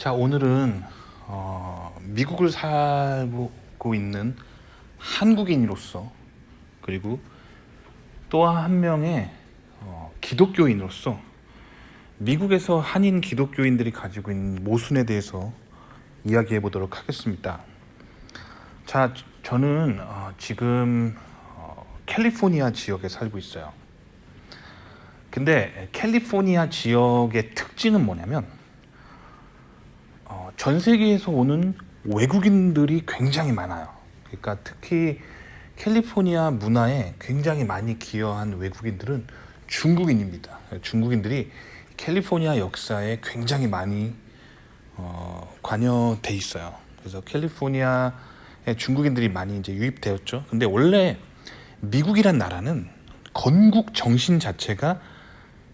자, 오늘은 미국을 살고 있는 한국인으로서, 그리고 또 한 명의 기독교인으로서 미국에서 한인 기독교인들이 가지고 있는 모순에 대해서 이야기해 보도록 하겠습니다. 자, 저는 지금 캘리포니아 지역에 살고 있어요. 근데 캘리포니아 지역의 특징은 뭐냐면 전 세계에서 오는 외국인들이 굉장히 많아요. 그러니까 특히 캘리포니아 문화에 굉장히 많이 기여한 외국인들은 중국인입니다. 중국인들이 캘리포니아 역사에 굉장히 많이 관여돼 있어요. 그래서 캘리포니아에 중국인들이 많이 이제 유입되었죠. 근데 원래 미국이란 나라는 건국 정신 자체가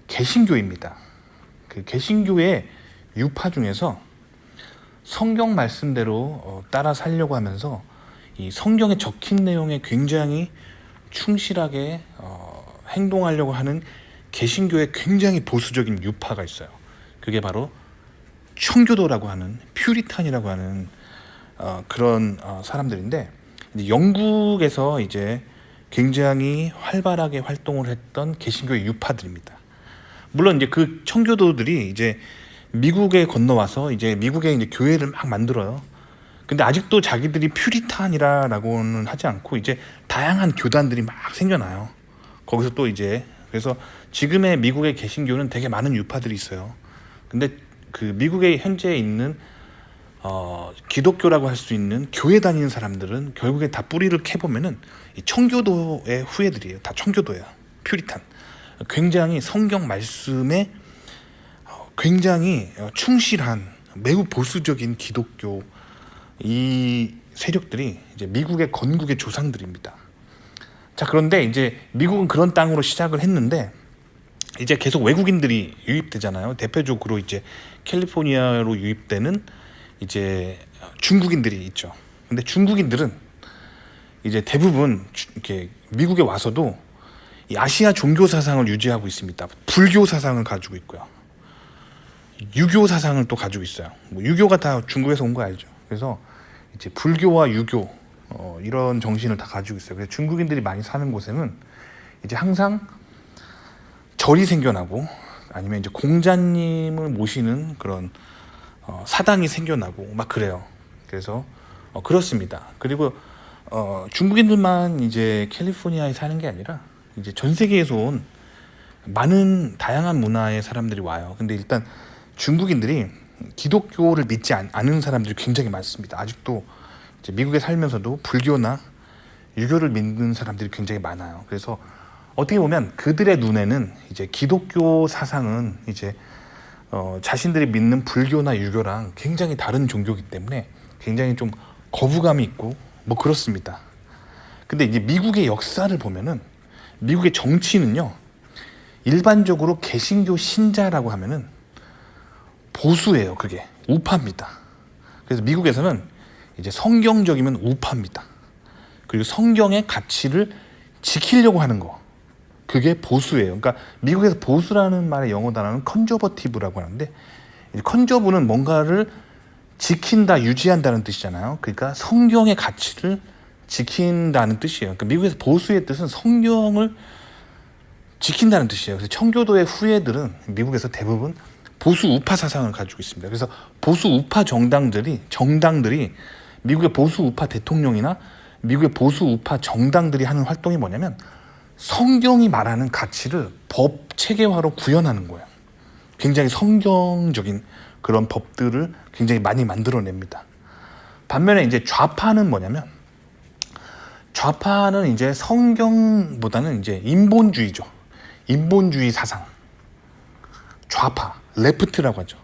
개신교입니다. 그 개신교의 유파 중에서 성경 말씀대로 따라 살려고 하면서 이 성경에 적힌 내용에 굉장히 충실하게 행동하려고 하는 개신교의 굉장히 보수적인 유파가 있어요. 그게 바로 청교도라고 하는, 퓨리탄이라고 하는 그런 사람들인데, 이제 영국에서 이제 굉장히 활발하게 활동을 했던 개신교의 유파들입니다. 물론 이제 그 청교도들이 이제 미국에 건너와서 이제 미국에 이제 교회를 막 만들어요. 근데 아직도 자기들이 퓨리탄이라고는 하지 않고 이제 다양한 교단들이 막 생겨나요. 거기서 또 이제 그래서 지금의 미국의 개신교는 되게 많은 유파들이 있어요. 근데 그 미국에 현재 있는 기독교라고 할 수 있는 교회 다니는 사람들은 결국에 다 뿌리를 캐보면은 이 청교도의 후예들이에요. 다 청교도예요. 퓨리탄. 굉장히 성경 말씀에 굉장히 충실한 매우 보수적인 기독교, 이 세력들이 이제 미국의 건국의 조상들입니다. 자, 그런데 이제 미국은 그런 땅으로 시작을 했는데 이제 계속 외국인들이 유입되잖아요. 대표적으로 이제 캘리포니아로 유입되는 이제 중국인들이 있죠. 근데 중국인들은 이제 대부분 이렇게 미국에 와서도 이 아시아 종교 사상을 유지하고 있습니다. 불교 사상을 가지고 있고요. 유교 사상을 또 가지고 있어요. 뭐 유교가 다 중국에서 온 거 알죠. 그래서 이제 불교와 유교 이런 정신을 다 가지고 있어요. 그래서 중국인들이 많이 사는 곳에는 이제 항상 절이 생겨나고 아니면 이제 공자님을 모시는 그런 사당이 생겨나고 막 그래요. 그래서 그렇습니다. 그리고 중국인들만 이제 캘리포니아에 사는 게 아니라 이제 전 세계에서 온 많은 다양한 문화의 사람들이 와요. 근데 일단 중국인들이 기독교를 믿지 않은 사람들이 굉장히 많습니다. 아직도 이제 미국에 살면서도 불교나 유교를 믿는 사람들이 굉장히 많아요. 그래서 어떻게 보면 그들의 눈에는 이제 기독교 사상은 이제 자신들이 믿는 불교나 유교랑 굉장히 다른 종교이기 때문에 굉장히 좀 거부감이 있고 뭐 그렇습니다. 근데 이제 미국의 역사를 보면은 미국의 정치는요, 일반적으로 개신교 신자라고 하면은 보수예요. 그게 우파입니다. 그래서 미국에서는 이제 성경적이면 우파입니다. 그리고 성경의 가치를 지키려고 하는 거, 그게 보수예요. 그러니까 미국에서 보수라는 말의 영어 단어는 컨저버티브라고 하는데, 컨저브는 뭔가를 지킨다, 유지한다는 뜻이잖아요. 그러니까 성경의 가치를 지킨다는 뜻이에요. 그러니까 미국에서 보수의 뜻은 성경을 지킨다는 뜻이에요. 그래서 청교도의 후예들은 미국에서 대부분 보수 우파 사상을 가지고 있습니다. 그래서 보수 우파 정당들이 미국의 보수 우파 대통령이나 미국의 보수 우파 정당들이 하는 활동이 뭐냐면 성경이 말하는 가치를 법 체계화로 구현하는 거예요. 굉장히 성경적인 그런 법들을 굉장히 많이 만들어냅니다. 반면에 이제 좌파는 뭐냐면, 좌파는 이제 성경보다는 이제 인본주의죠. 인본주의 사상. 좌파, 레프트라고 하죠.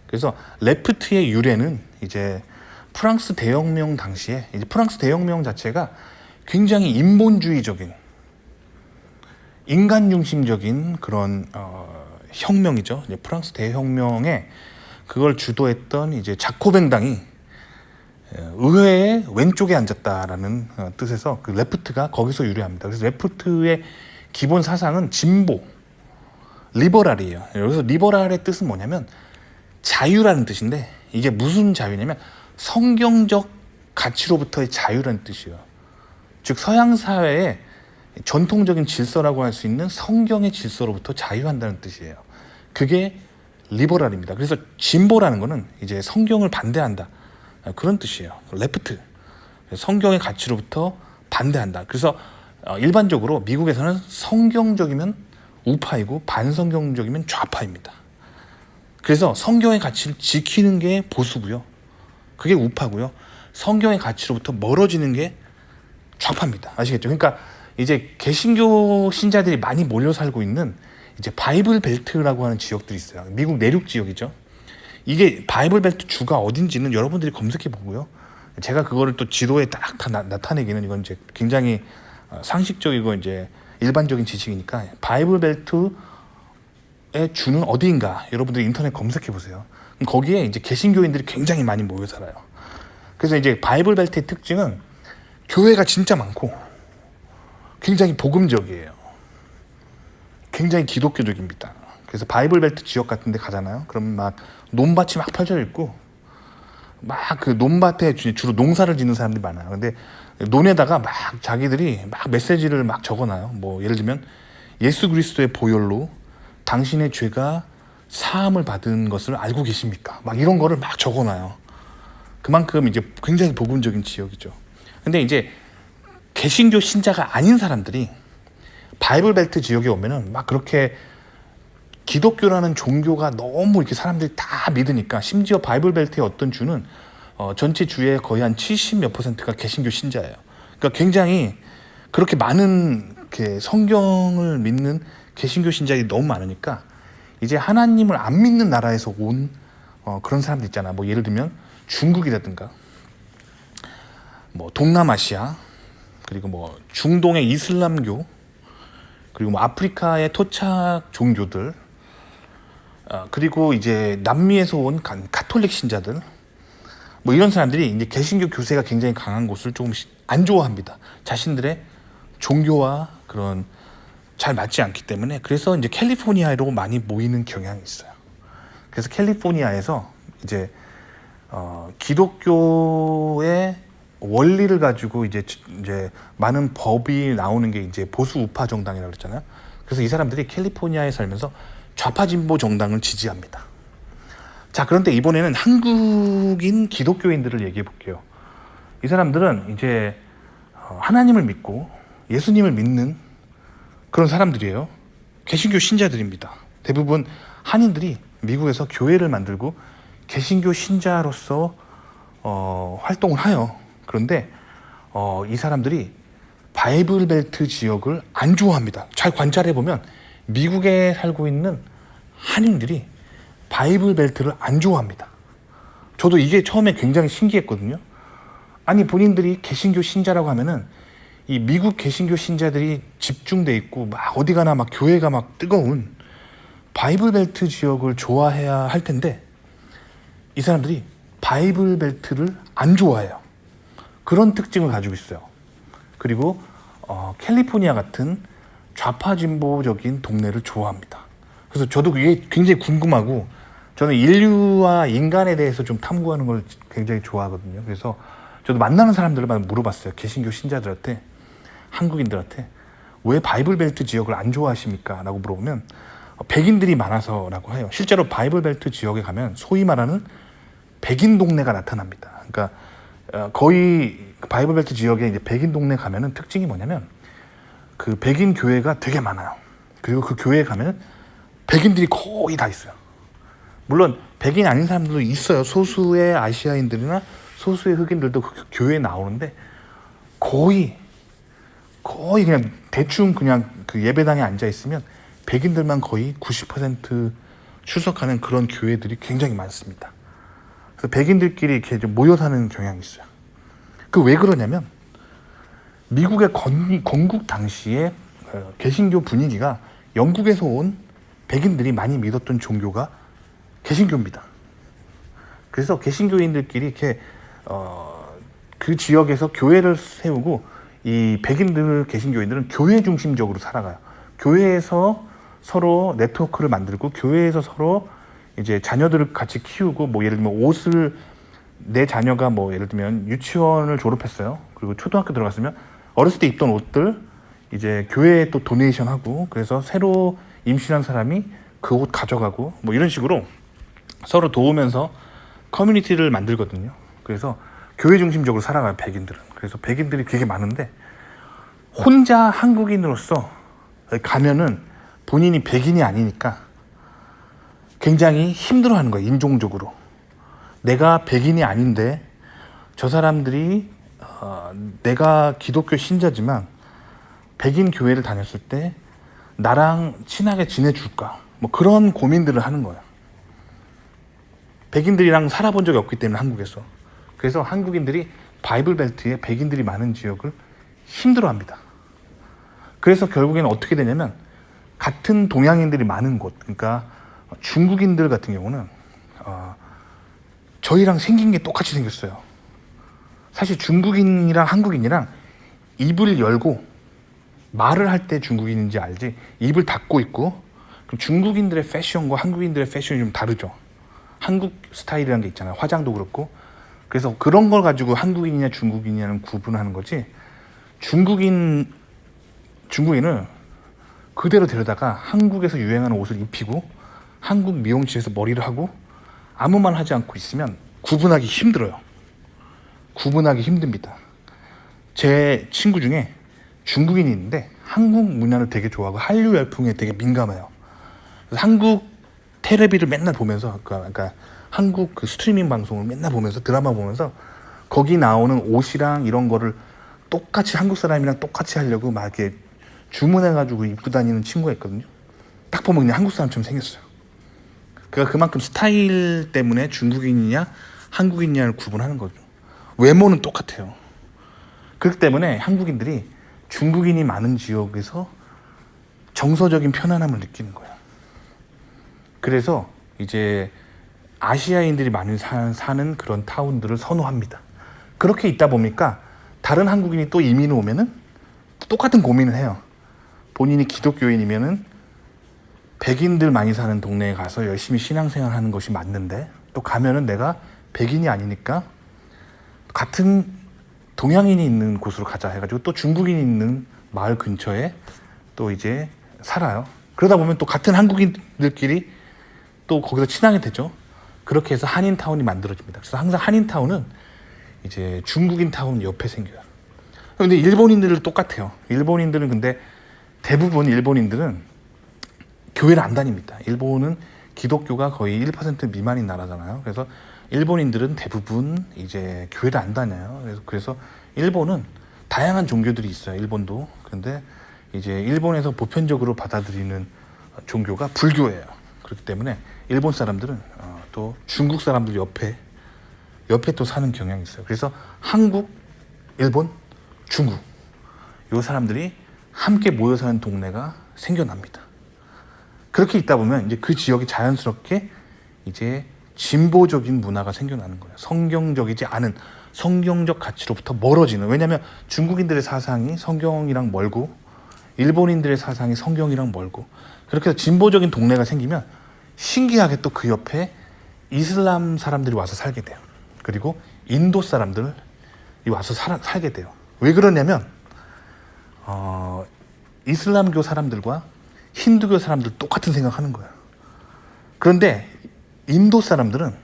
그래서 레프트의 유래는 이제 프랑스 대혁명 당시에, 이제 프랑스 대혁명 자체가 굉장히 인본주의적인, 인간 중심적인 그런 혁명이죠. 이제 프랑스 대혁명에 그걸 주도했던 이제 자코뱅당이 의회의 왼쪽에 앉았다라는 뜻에서 그 레프트가 거기서 유래합니다. 그래서 레프트의 기본 사상은 진보, 리버럴이에요. 여기서 리버럴의 뜻은 뭐냐면 자유라는 뜻인데, 이게 무슨 자유냐면 성경적 가치로부터의 자유라는 뜻이에요. 즉 서양 사회의 전통적인 질서라고 할 수 있는 성경의 질서로부터 자유한다는 뜻이에요. 그게 리버럴입니다. 그래서 진보라는 거는 이제 성경을 반대한다, 그런 뜻이에요. 레프트, 성경의 가치로부터 반대한다. 그래서 일반적으로 미국에서는 성경적이면 우파이고 반성경적이면 좌파입니다. 그래서 성경의 가치를 지키는 게 보수고요, 그게 우파고요. 성경의 가치로부터 멀어지는 게 좌파입니다. 아시겠죠? 그러니까 이제 개신교 신자들이 많이 몰려 살고 있는 이제 바이블 벨트라고 하는 지역들이 있어요. 미국 내륙 지역이죠. 이게 바이블 벨트 주가 어딘지는 여러분들이 검색해 보고요. 제가 그거를 또 지도에 딱 나타내기는 이건 이제 굉장히 상식적이고 이제 일반적인 지식이니까 바이블 벨트의 주는 어디인가 여러분들이 인터넷 검색해 보세요. 거기에 이제 개신교인들이 굉장히 많이 모여 살아요. 그래서 이제 바이블 벨트의 특징은 교회가 진짜 많고 굉장히 복음적이에요. 굉장히 기독교적입니다. 그래서 바이블 벨트 지역 같은 데 가잖아요. 그러면 막 논밭이 막 펼쳐 있고 막 그 논밭에 주로 농사를 짓는 사람들이 많아요. 근데 논에다가 막 자기들이 막 메시지를 막 적어놔요. 뭐 예를 들면 예수 그리스도의 보혈로 당신의 죄가 사함을 받은 것을 알고 계십니까? 막 이런 거를 막 적어놔요. 그만큼 이제 굉장히 복음적인 지역이죠. 근데 이제 개신교 신자가 아닌 사람들이 바이블 벨트 지역에 오면은 막 그렇게 기독교라는 종교가 너무 이렇게 사람들이 다 믿으니까, 심지어 바이블 벨트의 어떤 주는 전체 주의 거의 한 70몇 %가 개신교 신자예요. 그러니까 굉장히 그렇게 많은 이렇게 성경을 믿는 개신교 신자들이 너무 많으니까 이제 하나님을 안 믿는 나라에서 온 그런 사람들 있잖아. 뭐 예를 들면 중국이라든가 뭐 동남아시아, 그리고 뭐 중동의 이슬람교, 그리고 뭐 아프리카의 토착 종교들, 그리고 이제 남미에서 온 가톨릭 신자들, 뭐 이런 사람들이 이제 개신교 교세가 굉장히 강한 곳을 조금씩 안 좋아합니다. 자신들의 종교와 그런 잘 맞지 않기 때문에. 그래서 이제 캘리포니아로 많이 모이는 경향이 있어요. 그래서 캘리포니아에서 이제 기독교의 원리를 가지고 이제 많은 법이 나오는 게 이제 보수 우파 정당이라고 그랬잖아요. 그래서 이 사람들이 캘리포니아에 살면서 좌파 진보 정당을 지지합니다. 자, 그런데 이번에는 한국인 기독교인들을 얘기해 볼게요. 이 사람들은 이제 하나님을 믿고 예수님을 믿는 그런 사람들이에요. 개신교 신자들입니다. 대부분 한인들이 미국에서 교회를 만들고 개신교 신자로서 활동을 해요. 그런데 이 사람들이 바이블 벨트 지역을 안 좋아합니다. 잘 관찰해 보면 미국에 살고 있는 한인들이 바이블 벨트를 안 좋아합니다. 저도 이게 처음에 굉장히 신기했거든요. 아니, 본인들이 개신교 신자라고 하면은 이 미국 개신교 신자들이 집중돼 있고 막 어디 가나 막 교회가 막 뜨거운 바이블 벨트 지역을 좋아해야 할 텐데 이 사람들이 바이블 벨트를 안 좋아해요. 그런 특징을 가지고 있어요. 그리고 캘리포니아 같은 좌파 진보적인 동네를 좋아합니다. 그래서 저도 그게 굉장히 궁금하고, 저는 인류와 인간에 대해서 좀 탐구하는 걸 굉장히 좋아하거든요. 그래서 저도 만나는 사람들만 물어봤어요. 개신교 신자들한테, 한국인들한테 왜 바이블 벨트 지역을 안 좋아하십니까? 라고 물어보면 백인들이 많아서라고 해요. 실제로 바이블 벨트 지역에 가면 소위 말하는 백인 동네가 나타납니다. 그러니까 거의 바이블 벨트 지역에 이제 백인 동네 가면은 특징이 뭐냐면 그 백인 교회가 되게 많아요. 그리고 그 교회에 가면은 백인들이 거의 다 있어요. 물론 백인 아닌 사람들도 있어요. 소수의 아시아인들이나 소수의 흑인들도 그 교회에 나오는데 거의 그냥 대충 그냥 그 예배당에 앉아 있으면 백인들만 거의 90% 출석하는 그런 교회들이 굉장히 많습니다. 그래서 백인들끼리 이렇게 좀 모여 사는 경향이 있어요. 그 왜 그러냐면 미국의 건국 당시에 개신교 분위기가 영국에서 온 백인들이 많이 믿었던 종교가 개신교입니다. 그래서 개신교인들끼리 이렇게 그 지역에서 교회를 세우고 이 백인들 개신교인들은 교회 중심적으로 살아가요. 교회에서 서로 네트워크를 만들고 교회에서 서로 이제 자녀들을 같이 키우고 뭐 예를 들면 옷을 내 자녀가 뭐 예를 들면 유치원을 졸업했어요. 그리고 초등학교 들어갔으면 어렸을 때 입던 옷들 이제 교회에 또 도네이션 하고 그래서 새로 임신한 사람이 그 옷 가져가고 뭐 이런 식으로 서로 도우면서 커뮤니티를 만들거든요. 그래서 교회 중심적으로 살아가요, 백인들은. 그래서 백인들이 되게 많은데 혼자 한국인으로서 가면은 본인이 백인이 아니니까 굉장히 힘들어하는 거예요, 인종적으로. 내가 백인이 아닌데 저 사람들이 내가 기독교 신자지만 백인 교회를 다녔을 때 나랑 친하게 지내줄까? 뭐 그런 고민들을 하는 거예요. 백인들이랑 살아본 적이 없기 때문에 한국에서. 그래서 한국인들이 바이블 벨트에 백인들이 많은 지역을 힘들어합니다. 그래서 결국에는 어떻게 되냐면 같은 동양인들이 많은 곳, 그러니까 중국인들 같은 경우는 저희랑 생긴 게 똑같이 생겼어요. 사실 중국인이랑 한국인이랑 입을 열고 말을 할 때 중국인인지 알지 입을 닫고 있고, 그럼 중국인들의 패션과 한국인들의 패션이 좀 다르죠. 한국 스타일이라는 게 있잖아요. 화장도 그렇고. 그래서 그런 걸 가지고 한국인이냐 중국인이냐는 구분하는 거지, 중국인을 그대로 데려다가 한국에서 유행하는 옷을 입히고 한국 미용실에서 머리를 하고 아무 말 하지 않고 있으면 구분하기 힘들어요. 구분하기 힘듭니다. 제 친구 중에 중국인이 있는데 한국 문화를 되게 좋아하고 한류 열풍에 되게 민감해요. 그래서 한국 텔레비를 맨날 보면서, 그러니까 한국 그 스트리밍 방송을 맨날 보면서 드라마 보면서 거기 나오는 옷이랑 이런 거를 똑같이 한국 사람이랑 똑같이 하려고 막 이렇게 주문해가지고 입고 다니는 친구가 있거든요. 딱 보면 그냥 한국 사람처럼 생겼어요. 그러니까 그만큼 스타일 때문에 중국인이냐 한국인이냐를 구분하는 거죠. 외모는 똑같아요. 그렇기 때문에 한국인들이 중국인이 많은 지역에서 정서적인 편안함을 느끼는 거예요. 그래서 이제 아시아인들이 많이 사는 그런 타운들을 선호합니다. 그렇게 있다 보니까 다른 한국인이 또 이민을 오면은 똑같은 고민을 해요. 본인이 기독교인이면은 백인들 많이 사는 동네에 가서 열심히 신앙생활 하는 것이 맞는데, 또 가면은 내가 백인이 아니니까 같은 동양인이 있는 곳으로 가자 해가지고 또 중국인이 있는 마을 근처에 또 이제 살아요. 그러다 보면 또 같은 한국인들끼리 또 거기서 친하게 되죠. 그렇게 해서 한인타운이 만들어집니다. 그래서 항상 한인타운은 이제 중국인 타운 옆에 생겨요. 근데 일본인들은 똑같아요. 일본인들은 근데 대부분 일본인들은 교회를 안 다닙니다. 일본은 기독교가 거의 1% 미만인 나라잖아요. 그래서 일본인들은 대부분 이제 교회를 안 다녀요. 그래서 일본은 다양한 종교들이 있어요. 일본도. 근데 이제 일본에서 보편적으로 받아들이는 종교가 불교예요. 그렇기 때문에 일본 사람들은 또 중국 사람들 옆에 또 사는 경향이 있어요. 그래서 한국, 일본, 중국 이 사람들이 함께 모여 사는 동네가 생겨납니다. 그렇게 있다 보면 이제 그 지역이 자연스럽게 이제 진보적인 문화가 생겨나는 거예요. 성경적이지 않은, 성경적 가치로부터 멀어지는. 왜냐하면 중국인들의 사상이 성경이랑 멀고 일본인들의 사상이 성경이랑 멀고, 그렇게 해서 진보적인 동네가 생기면 신기하게 또 그 옆에 이슬람 사람들이 와서 살게 돼요. 그리고 인도 사람들이 와서 살게 돼요. 왜 그러냐면 이슬람교 사람들과 힌두교 사람들 똑같은 생각하는 거예요. 그런데 인도 사람들은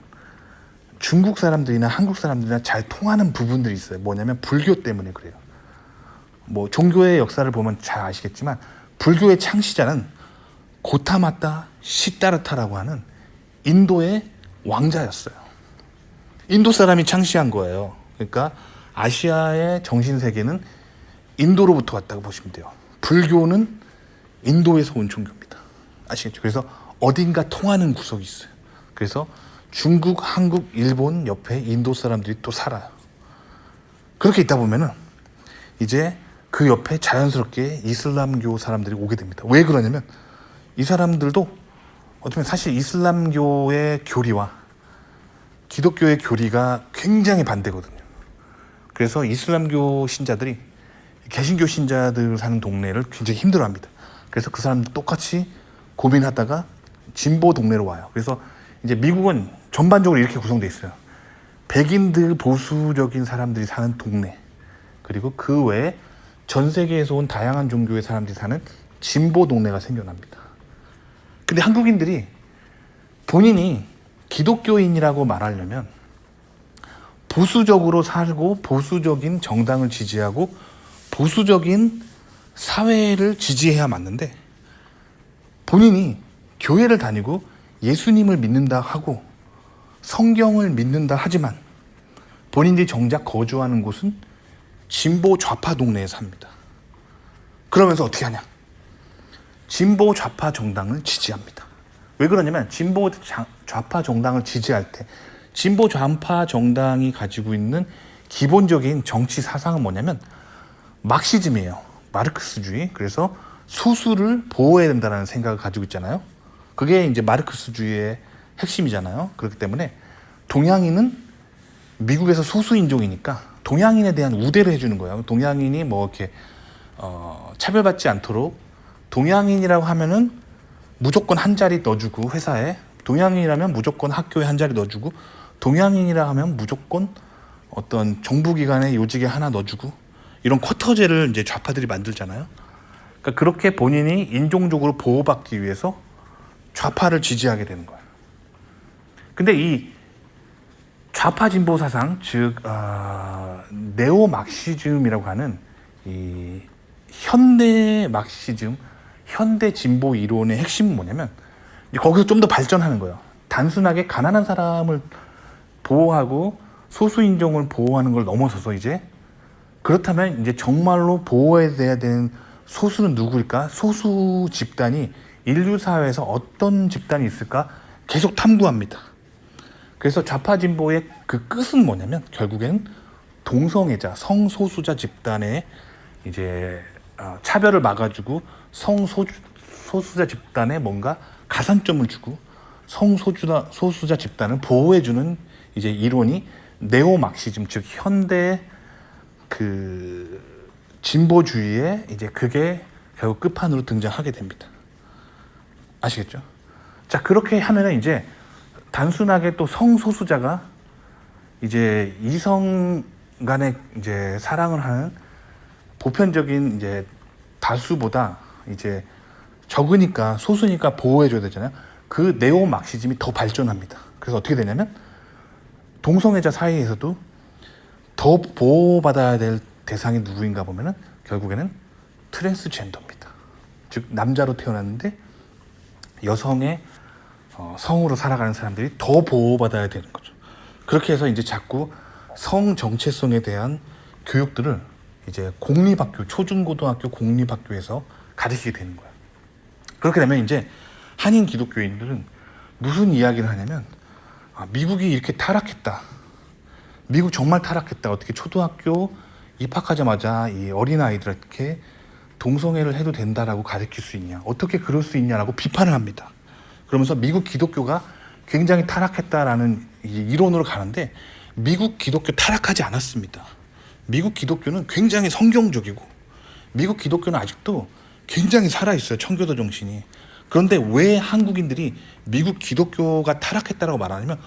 중국 사람들이나 한국 사람들이나 잘 통하는 부분들이 있어요. 뭐냐면 불교 때문에 그래요. 뭐 종교의 역사를 보면 잘 아시겠지만 불교의 창시자는 고타마타 시타르타라고 하는 인도의 왕자였어요. 인도 사람이 창시한 거예요. 그러니까 아시아의 정신세계는 인도로부터 왔다고 보시면 돼요. 불교는 인도에서 온 종교입니다. 아시겠죠? 그래서 어딘가 통하는 구석이 있어요. 그래서 중국, 한국, 일본 옆에 인도 사람들이 또 살아요. 그렇게 있다 보면은 이제 그 옆에 자연스럽게 이슬람교 사람들이 오게 됩니다. 왜 그러냐면 이 사람들도 어떻게 보면 사실 이슬람교의 교리와 기독교의 교리가 굉장히 반대거든요. 그래서 이슬람교 신자들이 개신교 신자들 사는 동네를 굉장히 힘들어합니다. 그래서 그 사람들 똑같이 고민하다가 진보 동네로 와요. 그래서 이제 미국은 전반적으로 이렇게 구성되어 있어요. 백인들 보수적인 사람들이 사는 동네, 그리고 그 외에 전 세계에서 온 다양한 종교의 사람들이 사는 진보 동네가 생겨납니다. 근데 한국인들이 본인이 기독교인이라고 말하려면 보수적으로 살고 보수적인 정당을 지지하고 보수적인 사회를 지지해야 맞는데, 본인이 교회를 다니고 예수님을 믿는다 하고 성경을 믿는다 하지만 본인들이 정작 거주하는 곳은 진보 좌파 동네에 삽니다. 그러면서 어떻게 하냐? 진보 좌파 정당을 지지합니다. 왜 그러냐면 진보 좌파 정당을 지지할 때 진보 좌파 정당이 가지고 있는 기본적인 정치 사상은 뭐냐면 막시즘이에요. 마르크스주의. 그래서 소수를 보호해야 된다는 생각을 가지고 있잖아요. 그게 이제 마르크스주의의 핵심이잖아요. 그렇기 때문에 동양인은 미국에서 소수 인종이니까 동양인에 대한 우대를 해주는 거예요. 동양인이 뭐 이렇게 차별받지 않도록, 동양인이라고 하면은 무조건 한 자리 넣어주고, 회사에 동양인이라면 무조건 학교에 한 자리 넣어주고, 동양인이라 하면 무조건 어떤 정부기관에 요직에 하나 넣어주고, 이런 쿼터제를 이제 좌파들이 만들잖아요. 그러니까 그렇게 본인이 인종적으로 보호받기 위해서 좌파를 지지하게 되는 거예요. 근데 이 좌파 진보 사상, 즉 네오 막시즘이라고 하는 이 현대 막시즘, 현대 진보 이론의 핵심은 뭐냐면 거기서 좀 더 발전하는 거예요. 단순하게 가난한 사람을 보호하고 소수 인종을 보호하는 걸 넘어서서 이제, 그렇다면 이제 정말로 보호해야 되는 소수는 누구일까? 소수 집단이 인류 사회에서 어떤 집단이 있을까? 계속 탐구합니다. 그래서 좌파 진보의 그 끝은 뭐냐면 결국엔 동성애자, 성소수자 집단의 이제 차별을 막아주고 성소수자 집단에 뭔가 가산점을 주고 성소수자 집단을 보호해주는 이제 이론이 네오 막시즘, 즉 현대 그 진보주의의 이제 그게 결국 끝판으로 등장하게 됩니다. 아시겠죠? 자, 그렇게 하면은 이제 단순하게 또 성소수자가 이제 이성 간의 이제 사랑을 하는 보편적인 이제 다수보다 이제 적으니까, 소수니까 보호해줘야 되잖아요. 그 네오 막시즘이 더 발전합니다. 그래서 어떻게 되냐면 동성애자 사이에서도 더 보호받아야 될 대상이 누구인가 보면은 결국에는 트랜스젠더입니다. 즉 남자로 태어났는데 여성의 성으로 살아가는 사람들이 더 보호받아야 되는 거죠. 그렇게 해서 이제 자꾸 성 정체성에 대한 교육들을 이제 공립학교, 초중고등학교 공립학교에서 가르치게 되는 거예요. 그렇게 되면 이제 한인 기독교인들은 무슨 이야기를 하냐면, 미국이 이렇게 타락했다. 미국 정말 타락했다. 어떻게 초등학교 입학하자마자 이 어린아이들에게 동성애를 해도 된다라고 가르칠 수 있냐, 어떻게 그럴 수 있냐라고 비판을 합니다. 그러면서 미국 기독교가 굉장히 타락했다라는 이론으로 가는데, 미국 기독교 타락하지 않았습니다. 미국 기독교는 굉장히 성경적이고 미국 기독교는 아직도 굉장히 살아있어요. 청교도 정신이. 그런데 왜 한국인들이 미국 기독교가 타락했다라고 말하냐면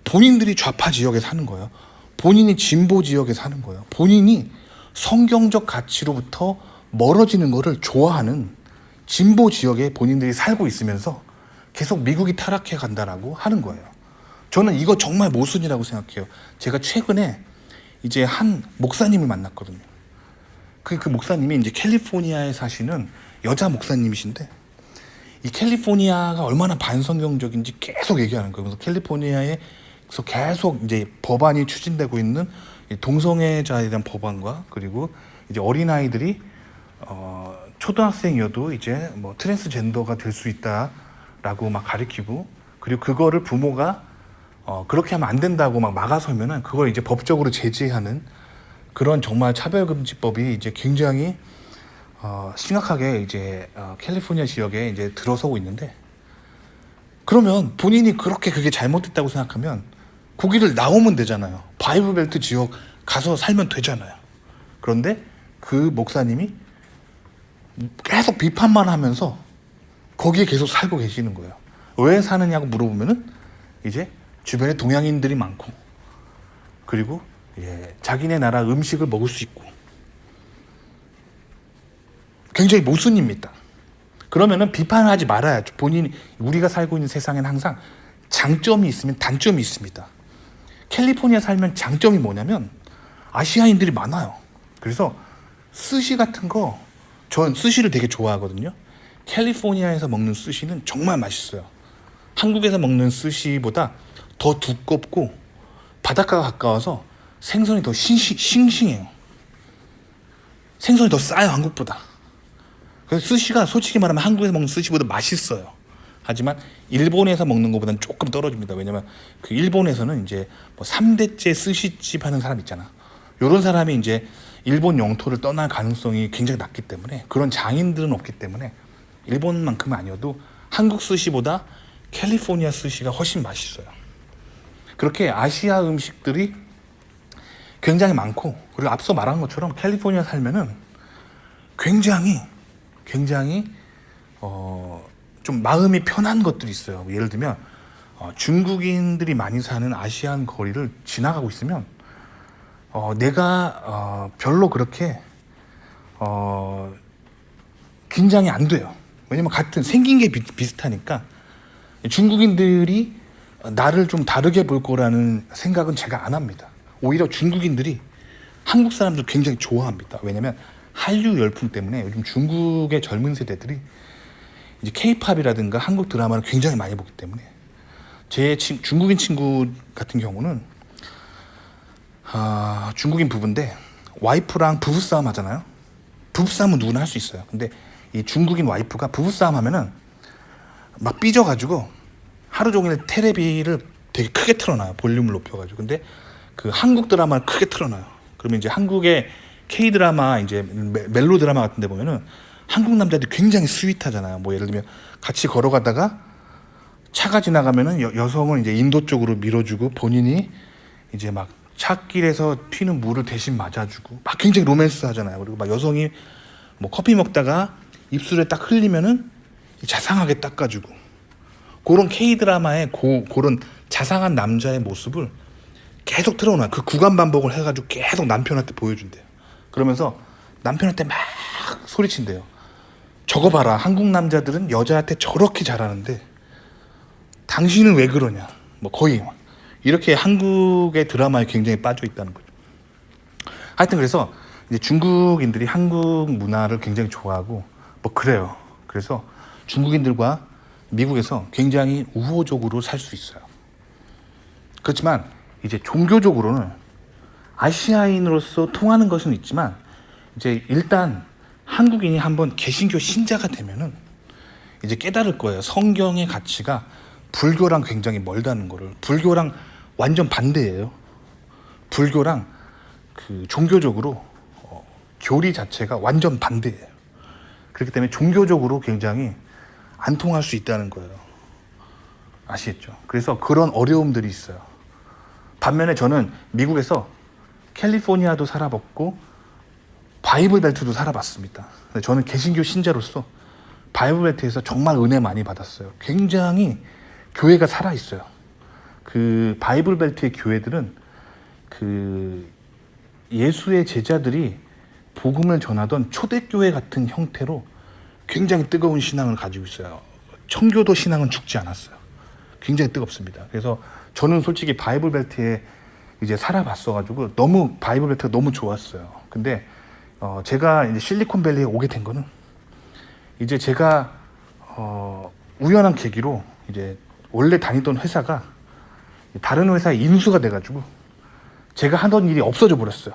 본인들이 좌파 지역에 사는 거예요. 본인이 진보 지역에 사는 거예요. 본인이 성경적 가치로부터 멀어지는 거를 좋아하는 진보 지역에 본인들이 살고 있으면서 계속 미국이 타락해 간다라고 하는 거예요. 저는 이거 정말 모순이라고 생각해요. 제가 최근에 이제 한 목사님을 만났거든요. 그 목사님이 이제 캘리포니아에 사시는 여자 목사님이신데, 이 캘리포니아가 얼마나 반성경적인지 계속 얘기하는 거예요. 그래서 캘리포니아에서 계속 이제 법안이 추진되고 있는 동성애자에 대한 법안과, 그리고 이제 어린아이들이 초등학생이어도 이제 뭐 트랜스젠더가 될 수 있다라고 막 가르치고, 그리고 그거를 부모가 그렇게 하면 안 된다고 막 막아서면은 그걸 이제 법적으로 제재하는 그런 정말 차별금지법이 이제 굉장히 심각하게 이제 캘리포니아 지역에 이제 들어서고 있는데, 그러면 본인이 그렇게 그게 잘못됐다고 생각하면 거기를 나오면 되잖아요. 바이블벨트 지역 가서 살면 되잖아요. 그런데 그 목사님이 계속 비판만 하면서 거기에 계속 살고 계시는 거예요. 왜 사느냐고 물어보면은 이제 주변에 동양인들이 많고, 그리고 자기네 나라 음식을 먹을 수 있고, 굉장히 모순입니다. 그러면은 비판하지 말아야죠. 본인이, 우리가 살고 있는 세상에는 항상 장점이 있으면 단점이 있습니다. 캘리포니아 살면 장점이 뭐냐면 아시아인들이 많아요. 그래서 스시 같은 거, 전 스시를 되게 좋아하거든요. 캘리포니아에서 먹는 스시는 정말 맛있어요. 한국에서 먹는 스시보다 더 두껍고 바닷가가 가까워서 생선이 더 싱싱해요. 생선이 더 싸요, 한국보다. 그래서 스시가 솔직히 말하면 한국에서 먹는 스시보다 맛있어요. 하지만 일본에서 먹는 것보다는 조금 떨어집니다. 왜냐면 그 일본에서는 이제 뭐 3대째 스시집 하는 사람 있잖아. 이런 사람이 이제 일본 영토를 떠날 가능성이 굉장히 낮기 때문에, 그런 장인들은 없기 때문에 일본만큼은 아니어도 한국 스시보다 캘리포니아 스시가 훨씬 맛있어요. 그렇게 아시아 음식들이 굉장히 많고, 그리고 앞서 말한 것처럼 캘리포니아 살면은 굉장히 좀 마음이 편한 것들이 있어요. 예를 들면 중국인들이 많이 사는 아시안 거리를 지나가고 있으면 내가 별로 그렇게 긴장이 안 돼요. 왜냐면 같은 생긴 게 비슷하니까 중국인들이 나를 좀 다르게 볼 거라는 생각은 제가 안 합니다. 오히려 중국인들이 한국 사람들 굉장히 좋아합니다. 왜냐면 한류 열풍 때문에 요즘 중국의 젊은 세대들이 이제 K-팝이라든가 한국 드라마를 굉장히 많이 보기 때문에, 제 중국인 친구 같은 경우는 중국인 부부인데 와이프랑 부부싸움 하잖아요. 부부싸움은 누구나 할 수 있어요. 근데 이 중국인 와이프가 부부싸움 하면은 막 삐져가지고 하루 종일 테레비를 되게 크게 틀어놔요. 볼륨을 높여가지고. 근데 그 한국 드라마를 크게 틀어놔요. 그러면 이제 한국의 K-드라마, 이제 멜로 드라마 같은 데 보면은 한국 남자들이 굉장히 스윗하잖아요. 뭐 예를 들면 같이 걸어가다가 차가 지나가면은 여성을 이제 인도 쪽으로 밀어주고, 본인이 이제 막 차길에서 튀는 물을 대신 맞아주고, 막 굉장히 로맨스 하잖아요. 그리고 막 여성이 뭐 커피 먹다가 입술에 딱 흘리면은 자상하게 닦아주고, 그런 K-드라마의 그런 자상한 남자의 모습을 계속 틀어놔요. 그 구간 반복을 해가지고 계속 남편한테 보여준대요. 그러면서 남편한테 막 소리친대요. 저거 봐라, 한국 남자들은 여자한테 저렇게 잘하는데 당신은 왜 그러냐. 뭐 거의 이렇게 한국의 드라마에 굉장히 빠져 있다는 거죠. 하여튼 그래서 이제 중국인들이 한국 문화를 굉장히 좋아하고 뭐 그래요. 그래서 중국인들과 미국에서 굉장히 우호적으로 살 수 있어요. 그렇지만 이제 종교적으로는 아시아인으로서 통하는 것은 있지만, 이제 일단 한국인이 한번 개신교 신자가 되면은 이제 깨달을 거예요. 성경의 가치가 불교랑 굉장히 멀다는 거를. 불교랑 완전 반대예요. 불교랑 그 종교적으로 교리 자체가 완전 반대예요. 그렇기 때문에 종교적으로 굉장히 안 통할 수 있다는 거예요. 아시겠죠? 그래서 그런 어려움들이 있어요. 반면에 저는 미국에서 캘리포니아도 살아봤고 바이블 벨트도 살아봤습니다. 근데 저는 개신교 신자로서 바이블 벨트에서 정말 은혜 많이 받았어요. 굉장히 교회가 살아있어요. 그 바이블 벨트의 교회들은 그 예수의 제자들이 복음을 전하던 초대교회 같은 형태로 굉장히 뜨거운 신앙을 가지고 있어요. 청교도 신앙은 죽지 않았어요. 굉장히 뜨겁습니다. 그래서 저는 솔직히 바이블 벨트에 이제 살아봤어가지고 너무 바이블 벨트가 너무 좋았어요. 근데 제가 이제 실리콘밸리에 오게 된 거는 이제 제가 우연한 계기로 이제 원래 다니던 회사가 다른 회사에 인수가 돼가지고 제가 하던 일이 없어져 버렸어요.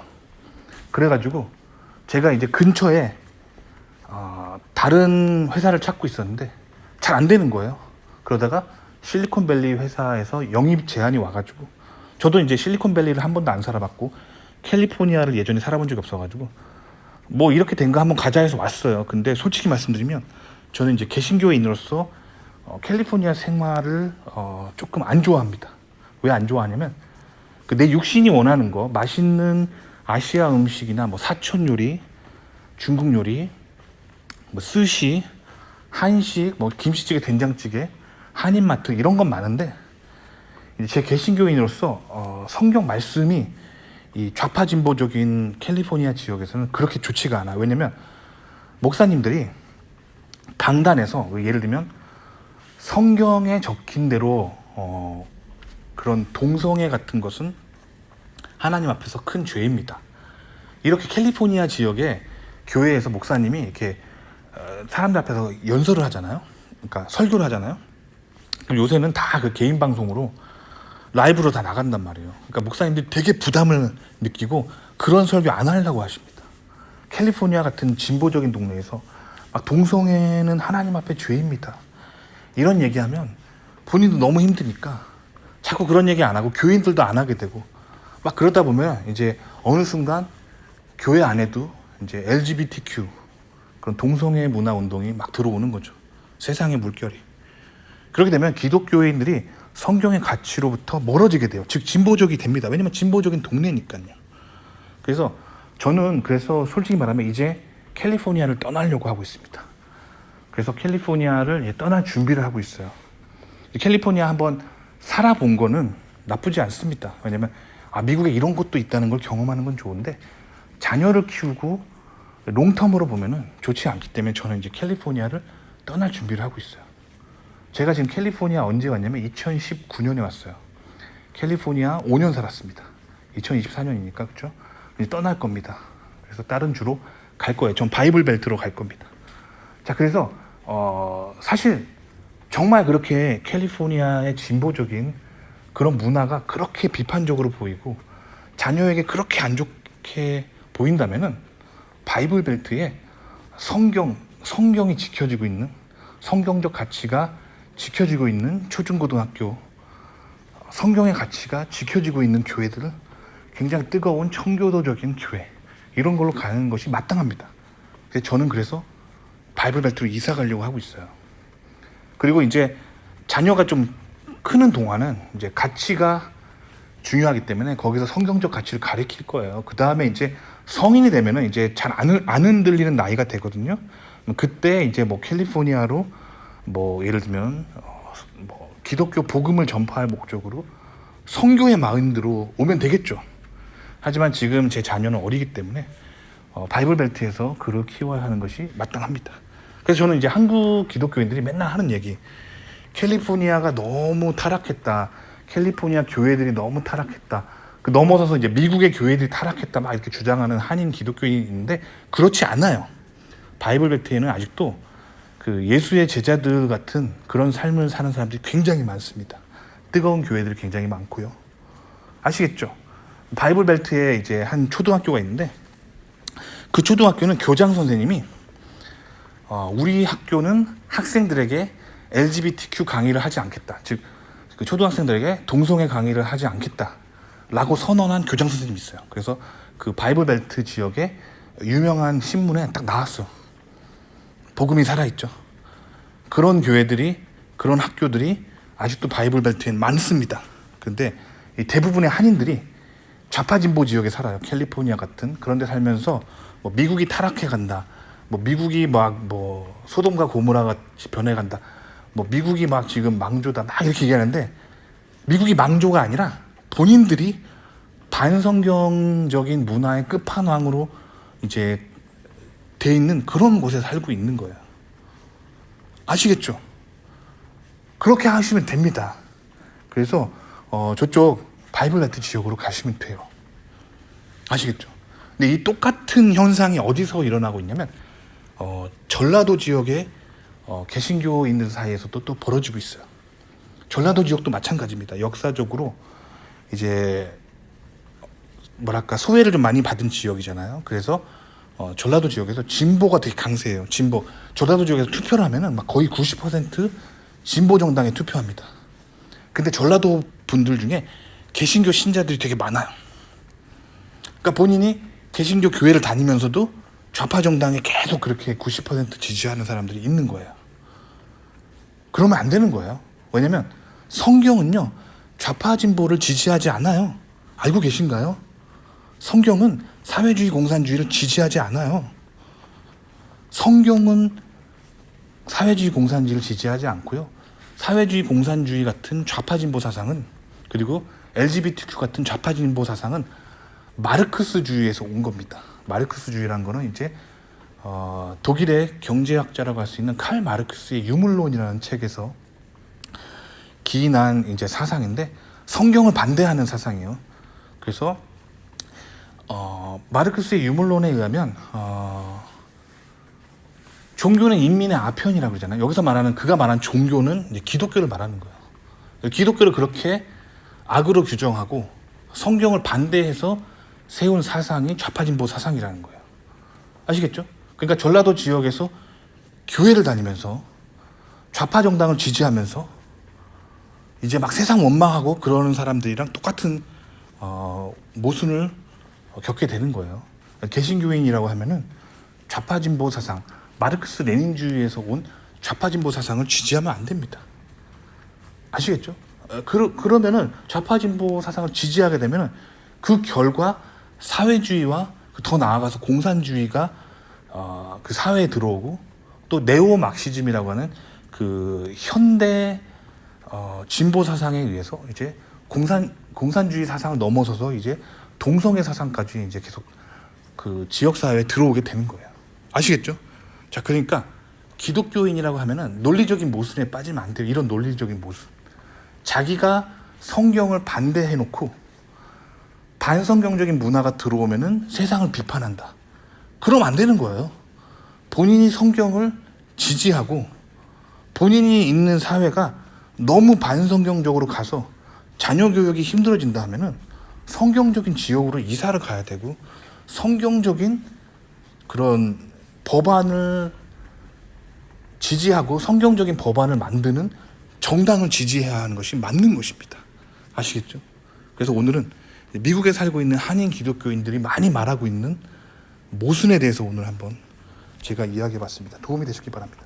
그래가지고 제가 이제 근처에 다른 회사를 찾고 있었는데 잘 안 되는 거예요. 그러다가 실리콘밸리 회사에서 영입 제안이 와가지고, 저도 이제 실리콘밸리를 한 번도 안 살아봤고 캘리포니아를 예전에 살아본 적이 없어가지고 뭐 이렇게 된 거 한번 가자 해서 왔어요. 근데 솔직히 말씀드리면 저는 이제 개신교인으로서 캘리포니아 생활을 조금 안 좋아합니다. 왜 안 좋아하냐면 그 내 육신이 원하는 거, 맛있는 아시아 음식이나 뭐 사천 요리, 중국 요리, 뭐 스시, 한식, 뭐 김치찌개, 된장찌개, 한인마트 이런 건 많은데 제 개신교인으로서 성경 말씀이 이 좌파 진보적인 캘리포니아 지역에서는 그렇게 좋지가 않아요. 왜냐면 목사님들이 강단에서 예를 들면 성경에 적힌 대로 그런 동성애 같은 것은 하나님 앞에서 큰 죄입니다. 이렇게 캘리포니아 지역의 교회에서 목사님이 이렇게 사람들 앞에서 연설을 하잖아요. 그러니까 설교를 하잖아요. 그럼 요새는 다 그 개인 방송으로 라이브로 다 나간단 말이에요. 그러니까 목사님들이 되게 부담을 느끼고 그런 설교 안 하려고 하십니다. 캘리포니아 같은 진보적인 동네에서 막 동성애는 하나님 앞에 죄입니다. 이런 얘기하면 본인도 너무 힘드니까 자꾸 그런 얘기 안 하고 교인들도 안 하게 되고 막 그러다 보면 이제 어느 순간 교회 안에도 이제 LGBTQ 그런 동성애 문화 운동이 막 들어오는 거죠. 세상의 물결이. 그렇게 되면 기독교인들이 성경의 가치로부터 멀어지게 돼요. 즉 진보적이 됩니다. 왜냐면 진보적인 동네니까요. 그래서 저는 솔직히 말하면 이제 캘리포니아를 떠나려고 하고 있습니다. 그래서 캘리포니아를 떠날 준비를 하고 있어요. 캘리포니아 한번 살아본 거는 나쁘지 않습니다. 왜냐면 미국에 이런 곳도 있다는 걸 경험하는 건 좋은데 자녀를 키우고 롱텀으로 보면은 좋지 않기 때문에 저는 이제 캘리포니아를 떠날 준비를 하고 있어요. 제가 지금 캘리포니아 언제 왔냐면 2019년에 왔어요. 캘리포니아 5년 살았습니다. 2024년이니까 그렇죠? 이제 떠날 겁니다. 그래서 다른 주로 갈 거예요. 전 바이블 벨트로 갈 겁니다. 자, 그래서 사실 정말 그렇게 캘리포니아의 진보적인 그런 문화가 그렇게 비판적으로 보이고 자녀에게 그렇게 안 좋게 보인다면은 바이블 벨트에 성경이 지켜지고 있는 성경적 가치가 지켜지고 있는 초중고등학교 성경의 가치가 지켜지고 있는 교회들을 굉장히 뜨거운 청교도적인 교회 이런 걸로 가는 것이 마땅합니다. 저는 그래서 바이블 벨트로 이사 가려고 하고 있어요. 그리고 이제 자녀가 좀 크는 동안은 이제 가치가 중요하기 때문에 거기서 성경적 가치를 가르칠 거예요. 그 다음에 이제 성인이 되면은 이제 잘 안 흔들리는 나이가 되거든요. 그때 이제 뭐 캘리포니아로 뭐 예를 들면 뭐 기독교 복음을 전파할 목적으로 선교의 마인드로 오면 되겠죠. 하지만 지금 제 자녀는 어리기 때문에 바이블 벨트에서 그를 키워야 하는 것이 마땅합니다. 그래서 저는 이제 한국 기독교인들이 맨날 하는 얘기, 캘리포니아가 너무 타락했다, 캘리포니아 교회들이 너무 타락했다, 넘어서서 이제 미국의 교회들이 타락했다 막 이렇게 주장하는 한인 기독교인인데 그렇지 않아요. 바이블 벨트에는 아직도 그 예수의 제자들 같은 그런 삶을 사는 사람들이 굉장히 많습니다. 뜨거운 교회들이 굉장히 많고요. 아시겠죠? 바이블 벨트에 이제 한 초등학교가 있는데 그 초등학교는 교장 선생님이 우리 학교는 학생들에게 LGBTQ 강의를 하지 않겠다. 즉, 그 초등학생들에게 동성애 강의를 하지 않겠다라고 선언한 교장 선생님이 있어요. 그래서 그 바이블 벨트 지역에 유명한 신문에 딱 나왔어. 복음이 살아있죠. 그런 교회들이, 그런 학교들이 아직도 바이블 벨트엔 많습니다. 그런데 대부분의 한인들이 좌파 진보 지역에 살아요. 캘리포니아 같은 그런 데 살면서 뭐 미국이 타락해 간다. 뭐 미국이 막 뭐 소돔과 고모라 같이 변해 간다. 뭐 미국이 막 지금 망조다. 막 이렇게 얘기하는데 미국이 망조가 아니라 본인들이 반성경적인 문화의 끝판왕으로 이제 돼 있는 그런 곳에 살고 있는 거예요. 아시겠죠? 그렇게 하시면 됩니다. 그래서 저쪽 바이블 벨트 지역으로 가시면 돼요. 아시겠죠? 근데 이 똑같은 현상이 어디서 일어나고 있냐면 전라도 지역의 개신교인들 사이에서도 또 벌어지고 있어요. 전라도 지역도 마찬가지입니다. 역사적으로 이제 뭐랄까 소외를 좀 많이 받은 지역이잖아요. 그래서 전라도 지역에서 진보가 되게 강세예요. 진보. 전라도 지역에서 투표를 하면은 막 거의 90% 진보 정당에 투표합니다. 근데 전라도 분들 중에 개신교 신자들이 되게 많아요. 그러니까 본인이 개신교 교회를 다니면서도 좌파 정당에 계속 그렇게 90% 지지하는 사람들이 있는 거예요. 그러면 안 되는 거예요. 왜냐면 성경은요, 좌파 진보를 지지하지 않아요. 알고 계신가요? 성경은 사회주의 공산주의를 지지하지 않아요. 성경은 사회주의 공산주의를 지지하지 않고요. 사회주의 공산주의 같은 좌파 진보 사상은 그리고 LGBTQ 같은 좌파 진보 사상은 마르크스주의에서 온 겁니다. 마르크스주의라는 거는 이제 독일의 경제학자라고 할 수 있는 칼 마르크스의 유물론이라는 책에서 기인한 이제 사상인데 성경을 반대하는 사상이에요. 그래서 마르크스의 유물론에 의하면 종교는 인민의 아편이라고 그러잖아요. 여기서 말하는 그가 말한 종교는 이제 기독교를 말하는 거예요. 기독교를 그렇게 악으로 규정하고 성경을 반대해서 세운 사상이 좌파진보 사상이라는 거예요. 아시겠죠? 그러니까 전라도 지역에서 교회를 다니면서 좌파 정당을 지지하면서 이제 막 세상 원망하고 그러는 사람들이랑 똑같은 모순을 겪게 되는 거예요. 개신교인이라고 하면은 좌파 진보 사상, 마르크스 레닌주의에서 온 좌파 진보 사상을 지지하면 안 됩니다. 아시겠죠? 그러면은 좌파 진보 사상을 지지하게 되면은 그 결과 사회주의와 더 나아가서 공산주의가 그 사회에 들어오고 또 네오 막시즘이라고 하는 그 현대 진보 사상에 의해서 이제 공산주의 사상을 넘어서서 이제 동성애 사상까지 이제 계속 그 지역 사회에 들어오게 되는 거예요. 아시겠죠? 자, 그러니까 기독교인이라고 하면은 논리적인 모순에 빠지면 안 돼요. 이런 논리적인 모순. 자기가 성경을 반대해놓고 반성경적인 문화가 들어오면은 세상을 비판한다. 그럼 안 되는 거예요. 본인이 성경을 지지하고 본인이 있는 사회가 너무 반성경적으로 가서 자녀 교육이 힘들어진다 하면은 성경적인 지역으로 이사를 가야 되고 성경적인 그런 법안을 지지하고 성경적인 법안을 만드는 정당을 지지해야 하는 것이 맞는 것입니다. 아시겠죠? 그래서 오늘은 미국에 살고 있는 한인 기독교인들이 많이 말하고 있는 모순에 대해서 오늘 한번 제가 이야기해 봤습니다. 도움이 되셨기 바랍니다.